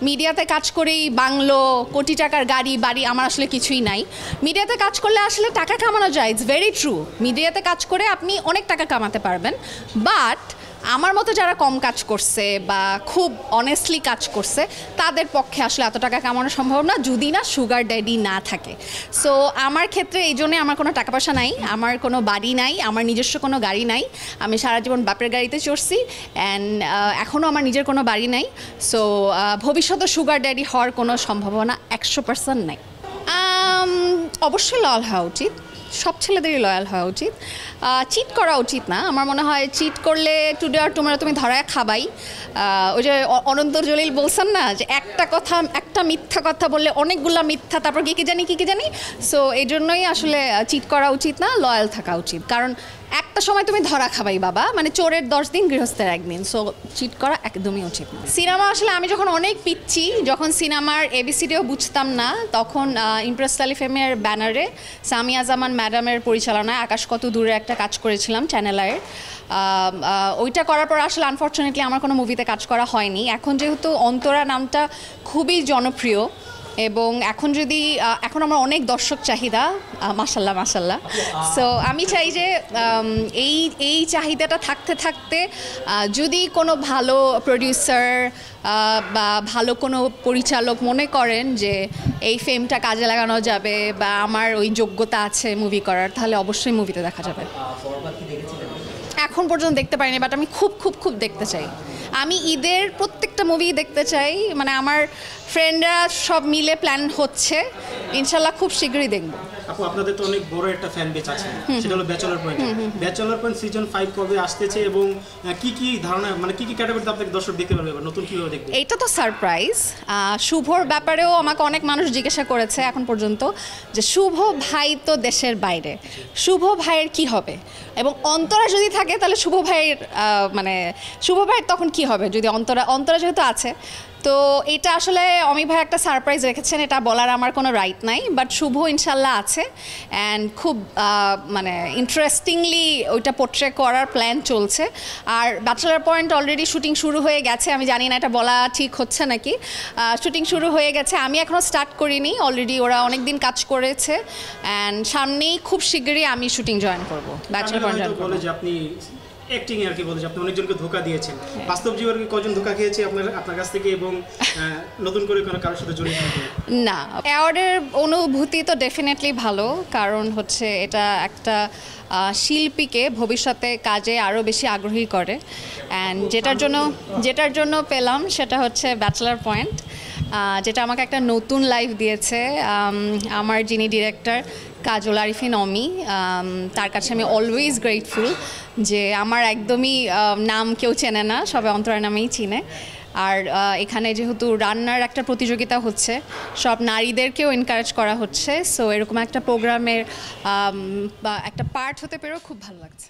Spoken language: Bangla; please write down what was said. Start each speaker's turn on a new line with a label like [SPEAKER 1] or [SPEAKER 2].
[SPEAKER 1] মিডিয়াতে কাজ করেই বাংলো, কোটি টাকার গাড়ি বাড়ি আমার আসলে কিছুই নাই। মিডিয়াতে কাজ করলে আসলে টাকা কামানো যায়, ইটস ভেরি ট্রু। মিডিয়াতে কাজ করে আপনি অনেক টাকা কামাতে পারবেন, বাট আমার মতো যারা কম কাজ করছে বা খুব অনেস্টলি কাজ করছে তাদের পক্ষে আসলে এত টাকা কামানো সম্ভব না যদি না সুগার ড্যাডি না থাকে। সো আমার ক্ষেত্রে এই জন্যে আমার কোনো টাকা পয়সা নাই, আমার কোনো বাড়ি নাই, আমার নিজস্ব কোনো গাড়ি নাই। আমি সারা জীবন বাপের গাড়িতে চড়ছি অ্যান্ড এখনও আমার নিজের কোনো বাড়ি নাই। সো ভবিষ্যতে সুগার ড্যাডি হওয়ার কোনো সম্ভাবনা 100% নাই। অবশ্যই লয়াল হওয়া উচিত, সব ছেলেদেরই লয়াল হওয়া উচিত। চিট করা উচিত না। আমার মনে হয় চিট করলে টুডে আর টুমরো তুমি ধরায় খাবাই। ওই যে অনন্ত জলিল বলছেন না যে একটা মিথ্যা কথা বললে অনেকগুলা মিথ্যা, তারপর কী জানি। সো এই জন্যই আসলে চিট করা উচিত না, লয়াল থাকা উচিত। কারণ একটা সময় তুমি ধরা খাবাই বাবা, মানে চোরের 10 দিন গৃহস্থের 1 দিন। সো চিট করা একদমই উচিত না। সিনেমা আসলে আমি যখন অনেক পিচ্ছি, যখন সিনেমার এবিসিডিও বুঝতাম না, তখন ইমপ্রেস টেলিফিল্মের ব্যানারে সামিয়া জামান ম্যাডামের পরিচালনায় আকাশ কত দূরে একটা কাজ করেছিলাম চ্যানেলের। ওইটা করার পর আসলে আনফর্চুনেটলি আমার কোনো মুভিতে কাজ করা হয়নি। এখন যেহেতু অন্তরা নামটা খুবই জনপ্রিয় এবং এখন আমার অনেক দর্শক চাহিদা, মাশাল্লাহ। সো আমি চাই যে এই চাহিদাটা থাকতে থাকতে যদি কোনো ভালো প্রডিউসার বা ভালো কোনো পরিচালক মনে করেন যে এই ফেমটা কাজে লাগানো যাবে বা আমার ওই যোগ্যতা আছে মুভি করার, তাহলে অবশ্যই মুভিতে দেখা যাবে। এখন পর্যন্ত দেখতে পারিনি, বাট আমি খুব দেখতে চাই। আমি ঈদের প্রত্যেকটা মুভি দেখতে চাই, মানে আমার ফ্রেন্ডরা সব মিলে প্ল্যান হচ্ছে, ইনশাল্লাহ খুব শীঘ্রই দেখব।
[SPEAKER 2] আপু আপনাদের তো অনেক বড় একটা ফ্যান বেস আছে, সেটা হলো ব্যাচেলর পয়েন্ট সিজন 5 কবে আসতেছে এবং কি ধারণা, মানে কি ক্যাটাগরিতে আপনাদের দর্শক দেখতে পারবে বা নতুন কিভাবে দেখবে?
[SPEAKER 1] এইটা তো সারপ্রাইজ। শুভর ব্যাপারেও আমাকে অনেক মানুষ জিজ্ঞাসা করেছে এখন পর্যন্ত যে শুভ ভাই তো দেশের বাইরে, শুভ ভাইয়ের কি হবে, এবং অন্তরা যদি থাকে তাহলে শুভ ভাইয়ের তখন কি হবে যদি অন্তরা যেহেতু আছে। তো এটা আসলে অমি ভাই একটা সারপ্রাইজ রেখেছেন, এটা বলার আমার কোনো রাইট নাই, বাট শুভ ইনশাল্লাহ আছে অ্যান্ড খুব ইন্টারেস্টিংলি ওইটা পোট্রে করার প্ল্যান চলছে। আর ব্যাচেলার পয়েন্ট অলরেডি শুটিং শুরু হয়ে গেছে, আমি জানি না এটা বলা ঠিক হচ্ছে নাকি। শুটিং শুরু হয়ে গেছে, আমি এখনও স্টার্ট করিনি, অলরেডি ওরা অনেক দিন কাজ করেছে অ্যান্ড সামনেই খুব শীঘ্রই আমি শুটিং জয়েন করবো, ব্যাচেলার পয়েন্ট জয়েন করবো।
[SPEAKER 2] অ্যাক্টিং আর কি বলে যে আপনি অনেকজনকে ধোঁকা দিয়েছেন, বাস্তব জীবনে কজন ধোঁকা খেয়েছে আপনার কাছ থেকে এবং নতুন করে কোনো কারোর সাথে জড়িত
[SPEAKER 1] না? অ্যাওয়ার্ডের অনুভূতি তো ডেফিনেটলি ভালো, কারণ হচ্ছে এটা একটা শিল্পীকে ভবিষ্যতে কাজে আরও বেশি আগ্রহী করে অ্যান্ড যেটার জন্য পেলাম সেটা হচ্ছে ব্যাচেলার পয়েন্ট, যেটা আমাকে একটা নতুন লাইফ দিয়েছে। আমার যিনি ডিরেক্টর কাজল আরিফিন অমি, তার কাছে আমি অলওয়েজ গ্রেটফুল যে আমার একদমই নাম কেউ চেনে না, সবাই অন্তরা নামেই চিনে। আর এখানে যেহেতু রান্নার একটা প্রতিযোগিতা হচ্ছে, সব নারীদেরকেও এনকারেজ করা হচ্ছে, সো এরকম একটা প্রোগ্রামের বা একটা পার্ট হতে পেরেও খুব ভালো লাগছে।